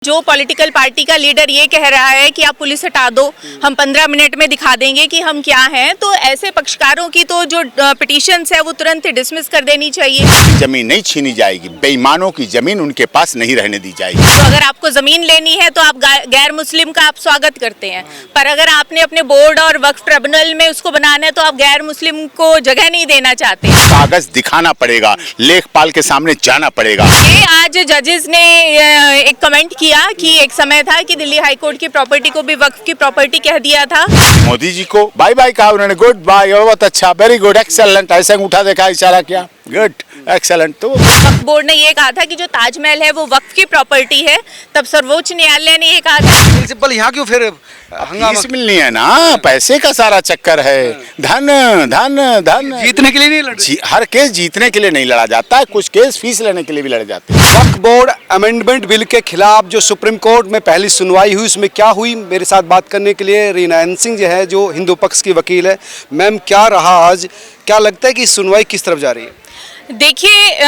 जो political party का leader ये कह रहा है कि आप पुलिस हटा दो, हम 15 मिनट में दिखा देंगे कि हम क्या हैं, तो ऐसे पक्षकारों की तो जो पिटीशंस है वो तुरंत डिसमिस कर देनी चाहिए। जमीन नहीं छीनी जाएगी, बेईमानों की जमीन उनके पास नहीं रहने दी जाएगी। तो अगर आपको जमीन लेनी है तो आप गैर मुस्लिम का आप स्वागत करते हैं, पर अगर आपने अपने बोर्ड और वक्फ ट्रिब्यूनल में उसको बनाना है तो आप गैर मुस्लिम को जगह नहीं देना चाहते। कागज दिखाना पड़ेगा, लेखपाल के सामने जाना पड़ेगा। ये आज जजेस ने एक कमेंट किया कि एक समय था कि दिल्ली हाई कोर्ट की प्रॉपर्टी को भी वक्फ की प्रॉपर्टी कह दिया था। मोदी जी को बाय बाय कहा उन्होंने, गुड बाय, बहुत अच्छा, वेरी गुड, एक्सेलेंट, ऐसे उठा देखा, इशारा किया, गुड, एक्सेलेंट। तो वक्फ बोर्ड ने ये कहा था कि जो ताजमहल है वो वक्फ की प्रॉपर्टी है, तब सर्वोच्च न्यायालय ने ये कहा था। प्रिंसिपल यहाँ क्यों फिर फीस मिलनी है ना, पैसे का सारा चक्कर है, धन धन धन। जीतने के लिए नहीं लड़ हर केस जीतने के लिए नहीं लड़ा जाता है, कुछ केस फीस लेने के लिए भी लड़े जाते हैं। वक्फ बोर्ड अमेंडमेंट बिल के खिलाफ जो सुप्रीम कोर्ट में पहली सुनवाई हुई, उसमें क्या हुई, मेरे साथ बात करने के लिए रीना सिंह जो है, जो हिंदू पक्ष की वकील है। मैम, क्या रहा आज, क्या लगता है कि सुनवाई किस तरफ जा रही है? देखिए,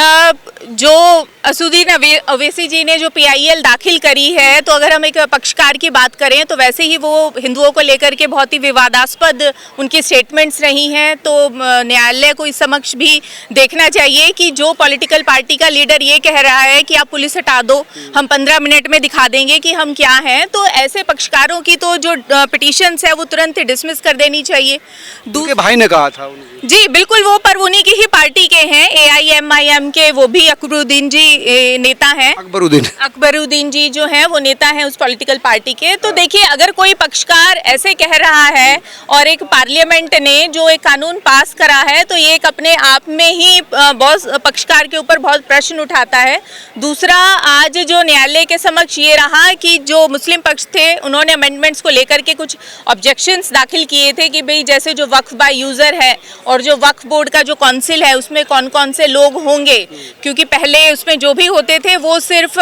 जो असुद्दीन अवैसी जी ने जो PIL दाखिल करी है, तो अगर हम एक पक्षकार की बात करें तो वैसे ही वो हिंदुओं को लेकर के बहुत ही विवादास्पद उनकी स्टेटमेंट्स रही हैं। तो न्यायालय को इस समक्ष भी देखना चाहिए कि जो पॉलिटिकल पार्टी का लीडर ये कह रहा है कि आप पुलिस हटा दो, हम 15 मिनट में दिखा देंगे कि हम क्या हैं, तो ऐसे पक्षकारों की तो जो पिटीशंस है वो तुरंत डिसमिस कर देनी चाहिए। उनके भाई ने कहा था जी बिल्कुल, वो पर उन्हीं की ही पार्टी के हैं, AIMIM के, वो भी अकबरुद्दीन जी नेता हैं। अकबरुद्दीन जी जो हैं वो नेता हैं उस पॉलिटिकल पार्टी के। तो देखिए, अगर कोई पक्षकार ऐसे कह रहा है और एक पार्लियामेंट ने जो एक कानून पास करा है, तो ये एक अपने आप में ही बहुत पक्षकार के ऊपर बहुत प्रश्न उठाता है। दूसरा, आज जो न्यायालय के समक्ष ये रहा कि जो मुस्लिम पक्ष थे उन्होंने अमेंडमेंट्स को लेकर के कुछ ऑब्जेक्शंस दाखिल किए थे कि भाई जैसे जो वक्फ बाय यूजर है और जो वक्फ बोर्ड का जो काउंसिल है उसमें कौन कौन से लोग होंगे, क्योंकि पहले उसमें जो भी होते थे वो सिर्फ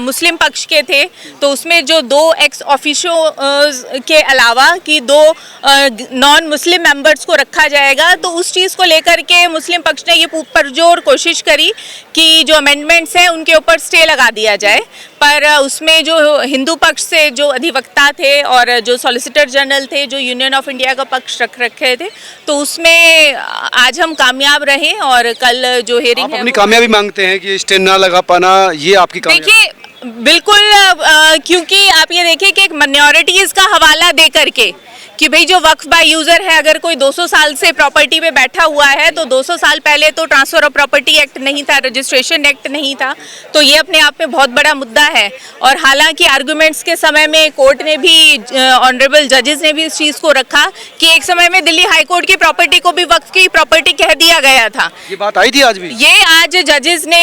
मुस्लिम पक्ष के थे, तो उसमें जो 2 एक्स ऑफिशियो के अलावा कि 2 नॉन मुस्लिम मेंबर्स को रखा जाएगा। तो उस चीज़ को लेकर के मुस्लिम पक्ष ने ये पुरजोर कोशिश करी कि जो अमेंडमेंट्स हैं उनके ऊपर स्टे लगा दिया जाए, पर उसमें जो हिंदू पक्ष से जो अधिवक्ता थे और जो सॉलिसिटर जनरल थे, जो यूनियन ऑफ इंडिया का पक्ष रख रखे थे, तो उसमें आज हम कामयाब रहे और कल जो हियरिंग है अपनी कामयाबी मांगते हैं कि स्टे ना लगा पाना, ये आपकी कामयाबी? देखिए बिल्कुल, क्योंकि आप ये देखिए कि एक माइनॉरिटीज़ का हवाला दे करके कि भाई जो वक्फ बाय यूज़र है, अगर कोई 200 साल से प्रॉपर्टी पे बैठा हुआ है, तो 200 साल पहले तो ट्रांसफ़र ऑफ प्रॉपर्टी एक्ट नहीं था, रजिस्ट्रेशन एक्ट नहीं था, तो ये अपने आप में बहुत बड़ा मुद्दा है। और हालांकि आर्गूमेंट्स के समय में कोर्ट ने भी, ऑनरेबल जजेस ने भी इस चीज़ को रखा कि एक समय में दिल्ली हाई कोर्ट की प्रॉपर्टी को भी वक्फ की प्रॉपर्टी कह दिया गया था। ये बात आई थी आज भी? ये आज जजेस ने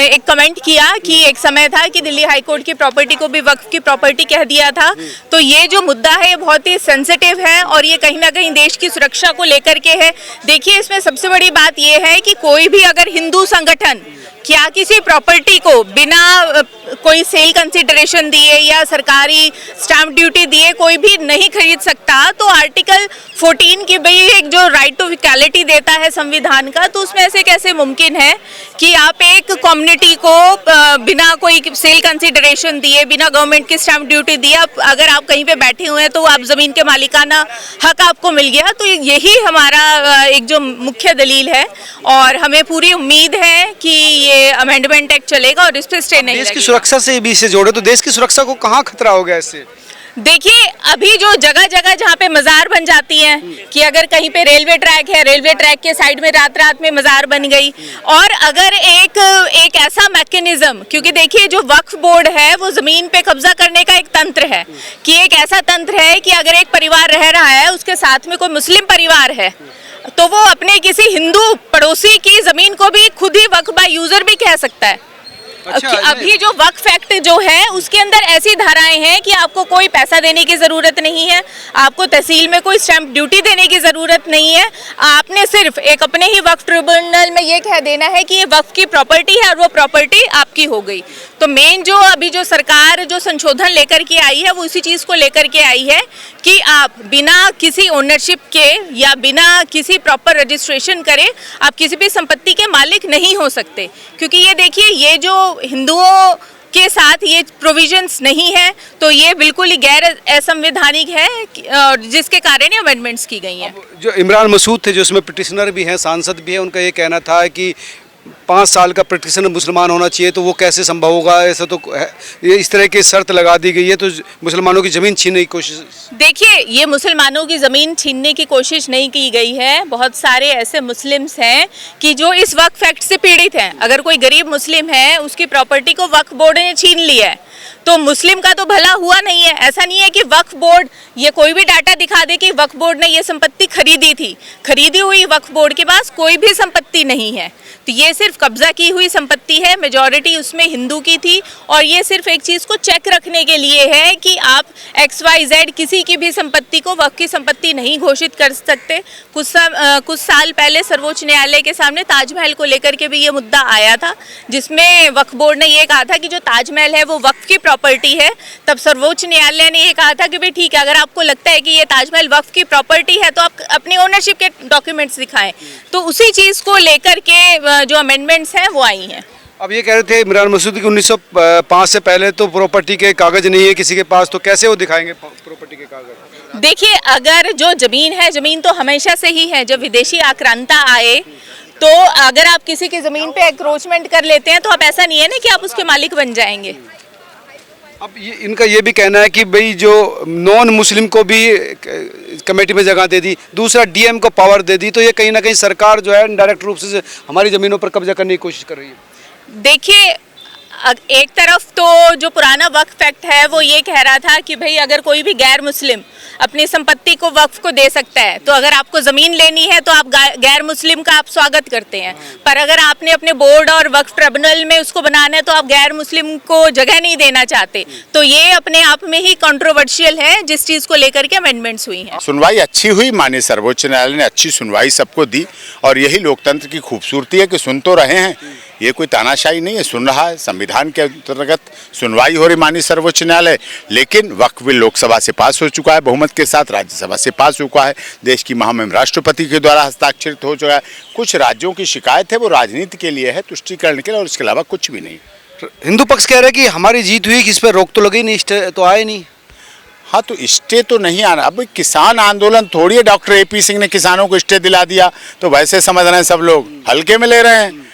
एक कमेंट किया कि एक समय था कि दिल्ली हाई कोर्ट की प्रॉपर्टी को भी वक्फ की प्रॉपर्टी कह दिया था। तो ये जो मुद्दा है बहुत ही सेंसिटिव है और ये कहीं ना कहीं देश की सुरक्षा को लेकर के है। देखिए, इसमें सबसे बड़ी बात ये है कि कोई भी अगर हिंदू संगठन क्या किसी प्रॉपर्टी को बिना कोई सेल कंसिडरेशन दिए या सरकारी स्टैंप ड्यूटी दिए कोई भी नहीं खरीद सकता, तो आर्टिकल 14 की भाई एक जो राइट टू इक्वालिटी देता है संविधान का, तो उसमें ऐसे कैसे मुमकिन है कि आप एक कम्युनिटी को बिना कोई सेल कंसिडरेशन दिए, बिना गवर्नमेंट की स्टैंप ड्यूटी दिए, अगर आप कहीं पे बैठे हुए हैं तो आप ज़मीन के मालिकाना हक आपको मिल गया। तो यही हमारा एक जो मुख्य दलील है और हमें पूरी उम्मीद है कि ये अमेंडमेंट एक्ट चलेगा और इस पे स्टे नहीं लगेगा। देश की सुरक्षा से भी इसे जोड़े तो देश की सुरक्षा को कहाँ खतरा हो गया इससे? देखिए, अभी जो जगह जगह जहाँ पे मज़ार बन जाती हैं कि अगर कहीं पे रेलवे ट्रैक है, रेलवे ट्रैक के साइड में रात रात में मज़ार बन गई, और अगर एक ऐसा मैकेनिज्म, क्योंकि देखिए जो वक्फ बोर्ड है वो ज़मीन पे कब्जा करने का एक तंत्र है कि एक ऐसा तंत्र है कि अगर एक परिवार रह रहा है उसके साथ में कोई मुस्लिम परिवार है, तो वो अपने किसी हिंदू पड़ोसी की ज़मीन को भी खुद ही वक्फ बाय यूज़र भी कह सकता है। अच्छा, अभी जो वक्फ एक्ट जो है उसके अंदर ऐसी धाराएं हैं कि आपको कोई पैसा देने की ज़रूरत नहीं है, आपको तहसील में कोई स्टैंप ड्यूटी देने की ज़रूरत नहीं है, आपने सिर्फ एक अपने ही वक्फ ट्रिब्यूनल में ये कह देना है कि ये वक्फ की प्रॉपर्टी है और वो प्रॉपर्टी आपकी हो गई। तो मेन जो अभी जो सरकार जो संशोधन लेकर के आई है वो इसी चीज़ को लेकर के आई है कि आप बिना किसी ओनरशिप के या बिना किसी प्रॉपर रजिस्ट्रेशन करे आप किसी भी संपत्ति के मालिक नहीं हो सकते। क्योंकि ये देखिए, ये जो हिंदुओं के साथ ये प्रोविजंस नहीं है, तो ये बिल्कुल ही गैर असंवैधानिक है, जिसके कारण ये अमेंडमेंट्स की गई हैं। जो इमरान मसूद थे, जो उसमें पिटिशनर भी हैं, सांसद भी हैं, उनका ये कहना था कि 5 साल का पिटिशनर मुसलमान होना चाहिए, तो वो कैसे संभव होगा? ऐसा तो ये इस तरह की शर्त लगा दी गई है, तो मुसलमानों की ज़मीन छीनने की कोशिश। देखिए, ये मुसलमानों की ज़मीन छीनने की कोशिश नहीं की गई है। बहुत सारे ऐसे मुस्लिम्स हैं कि जो इस वक्फ एक्ट से पीड़ित हैं। अगर कोई गरीब मुस्लिम है, उसकी प्रॉपर्टी को वक्फ बोर्ड ने छीन लिया है, तो मुस्लिम का तो भला हुआ नहीं है। ऐसा नहीं है कि वक्फ बोर्ड ये कोई भी डाटा दिखा दे कि वक्फ बोर्ड ने ये संपत्ति खरीदी थी। खरीदी हुई वक्फ बोर्ड के पास कोई भी संपत्ति नहीं है, तो ये सिर्फ कब्जा की हुई संपत्ति है। मेजॉरिटी उसमें हिंदू की थी, और ये सिर्फ एक चीज़ को चेक रखने के लिए है कि आप XYZ किसी की भी संपत्ति को वक्फ की संपत्ति नहीं घोषित कर सकते। कुछ साल पहले सर्वोच्च न्यायालय के सामने ताजमहल को लेकर के भी ये मुद्दा आया था, जिसमें वक्फ बोर्ड ने ये कहा था कि जो ताजमहल है वो वक्फ की प्रॉपर्टी है। तब सर्वोच्च न्यायालय ने ये कहा था कि भाई ठीक है, अगर आपको लगता है कि ये ताजमहल वक्फ की प्रॉपर्टी है, तो आप अपनी ओनरशिप के डॉक्यूमेंट्स दिखाएं। तो उसी चीज़ को लेकर के जो अमेंडमेंट्स हैं वो आई हैं। अब ये कह रहे थे इमरान मसूद कि 1905 से पहले तो प्रॉपर्टी के कागज नहीं है किसी के पास, तो कैसे वो दिखाएंगे प्रॉपर्टी के कागज? देखिए, अगर जो ज़मीन है, ज़मीन तो हमेशा से ही है। जब विदेशी आक्रांता आए, तो अगर आप किसी की ज़मीन पे एक्रोचमेंट कर लेते हैं, तो आप ऐसा नहीं है ना कि आप उसके मालिक बन जाएंगे। अब इनका ये भी कहना है कि भाई जो नॉन मुस्लिम को भी कमेटी में जगह दे दी, दूसरा डीएम को पावर दे दी, तो ये कहीं ना कहीं सरकार जो है डायरेक्ट रूप से हमारी ज़मीनों पर कब्जा करने की कोशिश कर रही है। देखिए, एक तरफ तो जो पुराना वक्फ एक्ट है वो ये कह रहा था कि भाई अगर कोई भी गैर मुस्लिम अपनी संपत्ति को वक्फ को दे सकता है, तो अगर आपको ज़मीन लेनी है तो आप गैर मुस्लिम का आप स्वागत करते हैं। पर अगर आपने अपने बोर्ड और वक्फ ट्रिब्यूनल में उसको बनाना है, तो आप गैर मुस्लिम को जगह नहीं देना चाहते। तो ये अपने आप में ही कंट्रोवर्शियल है, जिस चीज़ को लेकर के अमेंडमेंट्स हुई हैं। सुनवाई अच्छी हुई, माननीय सर्वोच्च न्यायालय ने अच्छी सुनवाई सबको दी, और यही लोकतंत्र की खूबसूरती है कि सुन तो रहे हैं। ये कोई तानाशाही नहीं है, सुन रहा है। संविधान के अंतर्गत सुनवाई हो रही माननीय सर्वोच्च न्यायालय। लेकिन वक्फ बिल लोकसभा से पास हो चुका है बहुमत के साथ, राज्यसभा से पास हो चुका है, देश की महामहिम राष्ट्रपति के द्वारा हस्ताक्षरित हो चुका है। कुछ राज्यों की शिकायत है वो राजनीति के लिए है, तुष्टिकरण के लिए, और इसके अलावा कुछ भी नहीं। हिंदू पक्ष कह रहे हैं कि हमारी जीत हुई, कि इस पर रोक तो लगी नहीं, स्टे तो आए नहीं। हाँ, तो स्टे तो नहीं आना। अब किसान आंदोलन थोड़ी है, डॉक्टर AP सिंह ने किसानों को स्टे दिला दिया, तो वैसे समझ रहे हैं सब लोग, हल्के में ले रहे हैं।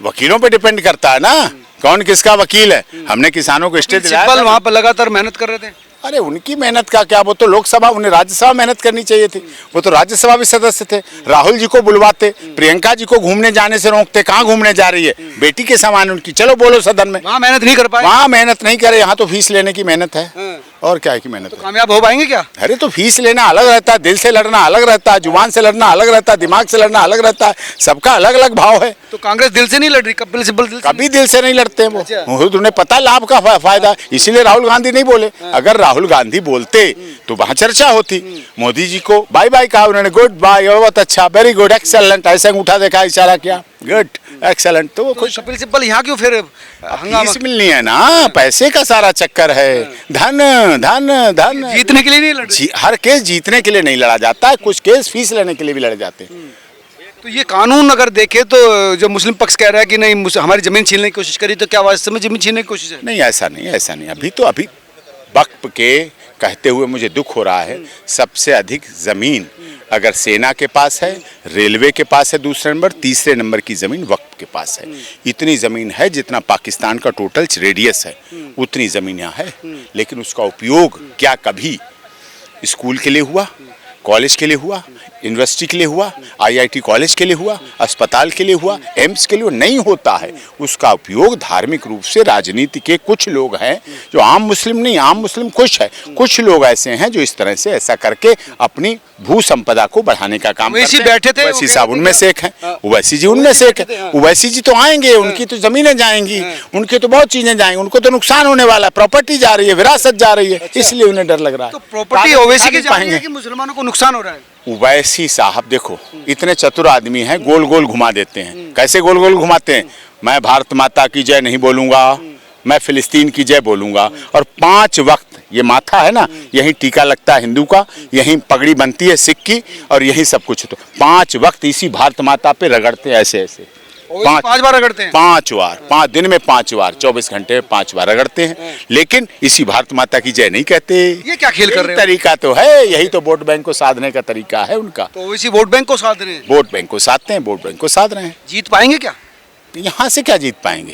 वकीलों पे डिपेंड करता है ना, कौन किसका वकील है। हमने किसानों को स्टे दिलाया, वहाँ पर लगातार मेहनत कर रहे थे। अरे उनकी मेहनत का क्या, वो तो लोकसभा, उन्हें राज्यसभा मेहनत करनी चाहिए थी। वो तो राज्यसभा भी सदस्य थे। राहुल जी को बुलवाते, प्रियंका जी को घूमने जाने से रोकते। कहाँ घूमने जा रही है, बेटी के समान उनकी, चलो बोलो सदन में। वहाँ मेहनत नहीं कर पाए, वहाँ मेहनत नहीं करे, यहाँ तो फीस लेने की मेहनत है, और क्या है की मेहनत। तो कामयाब हो पाएंगे क्या? अरे तो फीस लेना अलग रहता है, दिल से लड़ना अलग रहता है, जुबान से लड़ना अलग रहता है, दिमाग से लड़ना अलग रहता है, सबका अलग अलग भाव है। तो कांग्रेस दिल से नहीं लड़ रही, कभी दिल से नहीं लड़ते हैं वो। तुम्हें पता लाभ का फायदा, इसीलिए राहुल गांधी नहीं बोले। अगर राहुल गांधी बोलते तो वहाँ चर्चा होती। मोदी जी को बाय बाय कहा उन्होंने, गुड बाय, बहुत अच्छा, वेरी गुड, एक्सेलेंट, ऐसे उठा देखा, इशारा किया, गुड, एक्सेलेंट। तो वो खुश। प्रिंसिपल यहाँ क्यों फिर फीस मिलनी है ना, पैसे का सारा चक्कर है, धन धन धन। जीतने के लिए नहीं लड़, हर केस जीतने के लिए नहीं लड़ा जाता है, कुछ केस फीस लेने के लिए भी लड़े जाते हैं। तो ये कानून अगर देखे तो जो मुस्लिम पक्ष कह रहा है कि नहीं हमारी जमीन छीनने की कोशिश करी, तो क्या वास्तव में जमीन छीनने की कोशिश है? नहीं, ऐसा नहीं, ऐसा नहीं। अभी वक्फ के कहते हुए मुझे दुख हो रहा है। सबसे अधिक ज़मीन अगर सेना के पास है, रेलवे के पास है दूसरे नंबर, तीसरे नंबर की ज़मीन वक्फ के पास है। इतनी ज़मीन है जितना पाकिस्तान का टोटल रेडियस है, उतनी ज़मीन यहाँ है। लेकिन उसका उपयोग क्या कभी स्कूल के लिए हुआ, कॉलेज के लिए हुआ, यूनिवर्सिटी के लिए हुआ, IIT कॉलेज के लिए हुआ, अस्पताल के लिए हुआ, एम्स के लिए नहीं होता है। उसका उपयोग धार्मिक रूप से राजनीति के कुछ लोग हैं, जो आम मुस्लिम नहीं, आम मुस्लिम खुश है, कुछ लोग ऐसे हैं जो इस तरह से ऐसा करके अपनी भू संपदा को बढ़ाने का काम करते हैं। बैठे थे ओवैसी साहब उनमें से एक हैं, ओवैसी जी उनमें से एक है। ओवैसी जी तो आएंगे, उनकी तो जमीनें जाएंगी, उनकी तो बहुत चीजें जाएंगी, उनको तो नुकसान होने वाला है, प्रॉपर्टी जा रही है, विरासत जा रही है, इसलिए उन्हें डर लग रहा है। तो प्रॉपर्टी ओवैसी की जा रही है कि मुसलमानों को नुकसान हो रहा है? ओवैसी साहब देखो, इतने चतुर आदमी हैं, गोल गोल घुमा देते हैं। कैसे गोल गोल घुमाते हैं? मैं भारत माता की जय नहीं बोलूंगा, मैं फिलिस्तीन की जय बोलूंगा, और 5 वक्त ये माथा है ना, यही टीका लगता है हिंदू का, यही पगड़ी बनती है सिख की, और यही सब कुछ। तो 5 वक्त इसी भारत माता पे रगड़ते हैं ऐसे ऐसे। पांच बार रगड़ते हैं? 5 बार, 5 दिन में 5 बार, 24 घंटे में 5 बार रगड़ते हैं। लेकिन इसी भारत माता की जय नहीं कहते। ये क्या खेल कर रहे हो? तरीका तो है, यही तो वोट बैंक को साधने का तरीका है उनका। तो इसी वोट बैंक को साध रहे हैं? वोट बैंक को साधते हैं, वोट बैंक को साध रहे हैं। जीत पाएंगे क्या? यहाँ से क्या जीत पाएंगे?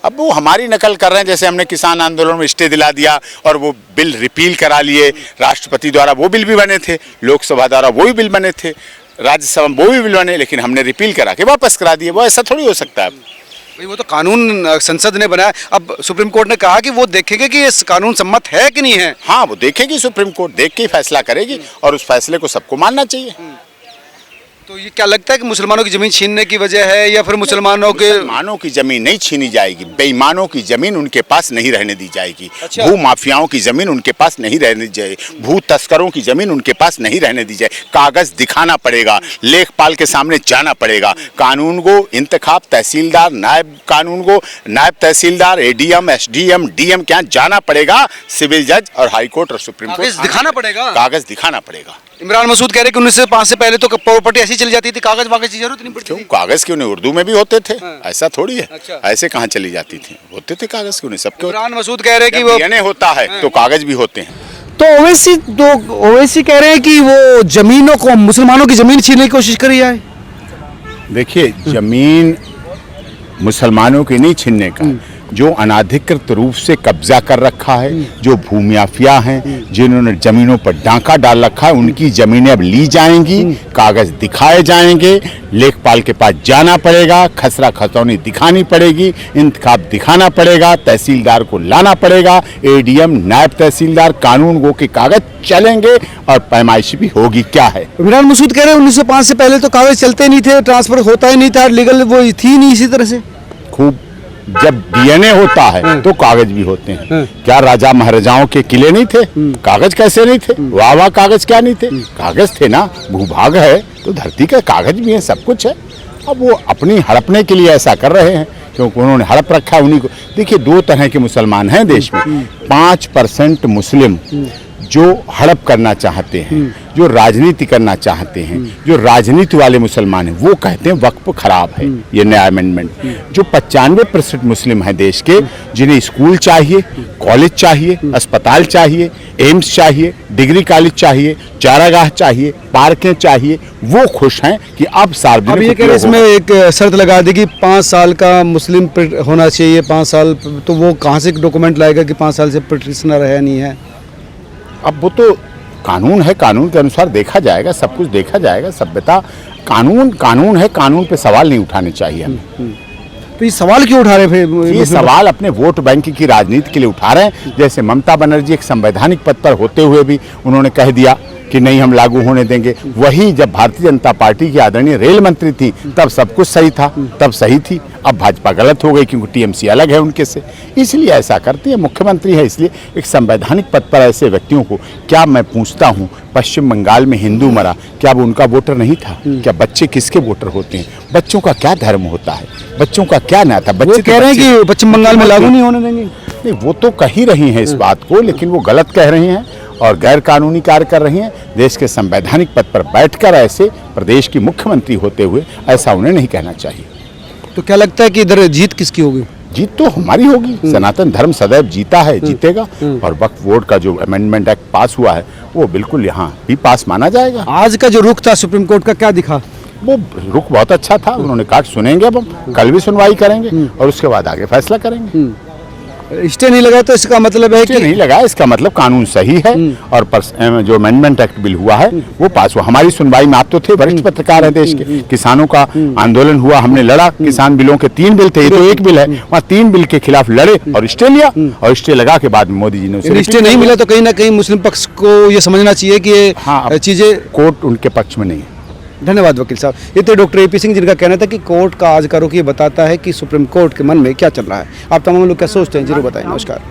अब वो हमारी नकल कर रहे हैं, जैसे हमने किसान आंदोलन में स्टे दिला दिया और वो बिल रिपील करा लिए। राष्ट्रपति द्वारा वो बिल भी बने थे, लोकसभा द्वारा वो भी बिल बने थे, राज्यसभा में वो भी बिल बने, लेकिन हमने रिपील करा के वापस करा दिए। वो ऐसा थोड़ी हो सकता है। भाई वो तो कानून संसद ने बनाया। अब सुप्रीम कोर्ट ने कहा कि वो देखेंगे कि इस कानून सम्मत है कि नहीं है। हाँ, वो देखेगी, सुप्रीम कोर्ट देख के ही फैसला करेगी और उस फैसले को सबको मानना चाहिए। तो ये क्या लगता है कि मुसलमानों की जमीन छीनने की वजह है या फिर मुसलमानों की जमीन नहीं छीनी जाएगी, बेईमानों की जमीन उनके पास नहीं रहने दी जाएगी। अच्छा। भू माफियाओं की जमीन उनके पास नहीं रहने दी जाएगी, भू तस्करों की जमीन उनके पास नहीं रहने दी जाए। कागज दिखाना पड़ेगा, लेखपाल के सामने जाना पड़ेगा। कानून को इंतखाब तहसीलदार, नायब कानून को नायब तहसीलदार, एडीएम, एसडीएम, डीएम के यहाँ जाना पड़ेगा। सिविल जज और हाईकोर्ट और सुप्रीम कोर्ट कागज दिखाना पड़ेगा। कागज दिखाना पड़ेगा। इमरान मसूद कह रहे कि 1905 से पहले तो प्रॉपर्टी ऐसी चली जाती थी, कागज वागज की जरूरत नहीं पड़ती क्यों? कागज क्यों नहीं? उर्दू में भी होते थे। ऐसा थोड़ी है। अच्छा। ऐसे कहाँ चली जाती थी? होते थे कागज, क्यों नहीं? सबके इमरान मसूद कह रहे कि वो डीएनए होता है तो कागज भी होते हैं। तो ओवैसी कह रहे हैं कि वो जमीनों को, मुसलमानों की जमीन छीनने की कोशिश करी जाए। देखिए, जमीन मुसलमानों की नहीं छीनने का, जो अनाधिकृत रूप से कब्जा कर रखा है, जो भूमाफिया हैं, जिन्होंने जमीनों पर डांका डाल रखा है, उनकी जमीनें अब ली जाएंगी, कागज दिखाए जाएंगे, लेखपाल के पास जाना पड़ेगा, खसरा खतौनी दिखानी पड़ेगी, इंतखाब दिखाना पड़ेगा, तहसीलदार को लाना पड़ेगा, एडीएम, नायब तहसीलदार, कानून गो के कागज चलेंगे और पैमाइश भी होगी। क्या है? इमरान मसूद कह रहे हैं 1905 से पहले तो कागज चलते नहीं थे, ट्रांसफर होता ही नहीं था, लीगल वो थी नहीं इसी तरह से। खूब, जब डीएनए होता है तो कागज भी होते हैं। क्या राजा महाराजाओं के किले नहीं थे? कागज कैसे नहीं थे? वाह वाह, कागज क्या नहीं थे? कागज थे ना। भूभाग है तो धरती का कागज भी है, सब कुछ है। अब वो अपनी हड़पने के लिए ऐसा कर रहे हैं क्योंकि उन्होंने हड़प रखा है उन्हीं को। देखिए, 2 तरह के मुसलमान हैं देश में। 5% मुस्लिम जो हड़प करना चाहते हैं, जो राजनीति करना चाहते हैं, जो राजनीति वाले मुसलमान हैं, वो कहते हैं वक्फ खराब है, ये नया अमेंडमेंट। जो 95% मुस्लिम हैं देश के, जिन्हें स्कूल चाहिए, कॉलेज चाहिए, अस्पताल चाहिए, एम्स चाहिए, डिग्री कॉलेज चाहिए, चारागाह चाहिए, पार्कें चाहिए, वो खुश हैं कि अब सार्वजनिक। अब ये कह रहे इसमें एक शर्त लगा दी कि 5 साल का मुस्लिम होना चाहिए, 5 साल। तो वो कहाँ से डॉक्यूमेंट लाएगा कि 5 साल से पिटिशनर है नहीं है? अब वो तो कानून है, कानून के अनुसार देखा जाएगा, सब कुछ देखा जाएगा। सभ्यता कानून है, कानून पे सवाल नहीं उठाने चाहिए हमें। तो ये सवाल क्यों उठा रहे फिर? ये सवाल अपने वोट बैंक की राजनीति के लिए उठा रहे हैं। जैसे ममता बनर्जी एक संवैधानिक पद पर होते हुए भी उन्होंने कह दिया कि नहीं, हम लागू होने देंगे। वही जब भारतीय जनता पार्टी की आदरणीय रेल मंत्री थी तब सब कुछ सही था, तब सही थी। अब भाजपा गलत हो गई क्योंकि टीएमसी अलग है उनके से, इसलिए ऐसा करती है। मुख्यमंत्री है इसलिए एक संवैधानिक पद पर ऐसे व्यक्तियों को, क्या मैं पूछता हूँ, पश्चिम बंगाल में हिंदू मरा, क्या वो उनका वोटर नहीं था? क्या बच्चे किसके वोटर होते हैं? बच्चों का क्या धर्म होता है? बच्चों का क्या नाता? बच्चे कह रहे हैं कि पश्चिम बंगाल में लागू नहीं होने देंगे। नहीं, वो तो कह ही रही हैं इस बात को, लेकिन वो गलत कह रही हैं और गैर कानूनी कार्य कर रही हैं। देश के संवैधानिक पद पर बैठकर ऐसे प्रदेश की मुख्यमंत्री होते हुए ऐसा उन्हें नहीं कहना चाहिए। तो क्या लगता है कि इधर जीत किसकी होगी? जीत तो हमारी होगी। सनातन धर्म सदैव जीता है, जीतेगा। और वक्फ बोर्ड का जो अमेंडमेंट एक्ट पास हुआ है वो बिल्कुल यहाँ भी पास माना जाएगा। आज का जो रुख था सुप्रीम कोर्ट का, क्या दिखा? वो रुख बहुत अच्छा था। उन्होंने कहा सुनेंगे, अब हम कल भी सुनवाई करेंगे और उसके बाद आगे फैसला करेंगे। स्टे नहीं लगा तो इसका मतलब है कि नहीं लगा, इसका मतलब कानून सही है और जो अमेंडमेंट एक्ट बिल हुआ है वो पास हुआ। हमारी सुनवाई में आप तो थे, वरिष्ठ पत्रकार हैं देश के। किसानों का आंदोलन हुआ, हमने लड़ा। किसान बिलों के 3 बिल थे, ये तो एक बिल है। वहाँ 3 बिल के खिलाफ लड़े और स्टे लिया, और स्टे लगा के बाद में मोदी जी ने उसे स्टे नहीं मिला। तो कहीं ना कहीं मुस्लिम पक्ष को ये समझना चाहिए कि ये चीजें कोर्ट उनके पक्ष में नहीं है। धन्यवाद वकील साहब। ये तो डॉक्टर एपी सिंह जिनका कहना था कि कोर्ट का आज का रुख ये बताता है कि सुप्रीम कोर्ट के मन में क्या चल रहा है। आप तमाम लोग क्या सोचते हैं, जरूर बताएं। नमस्कार।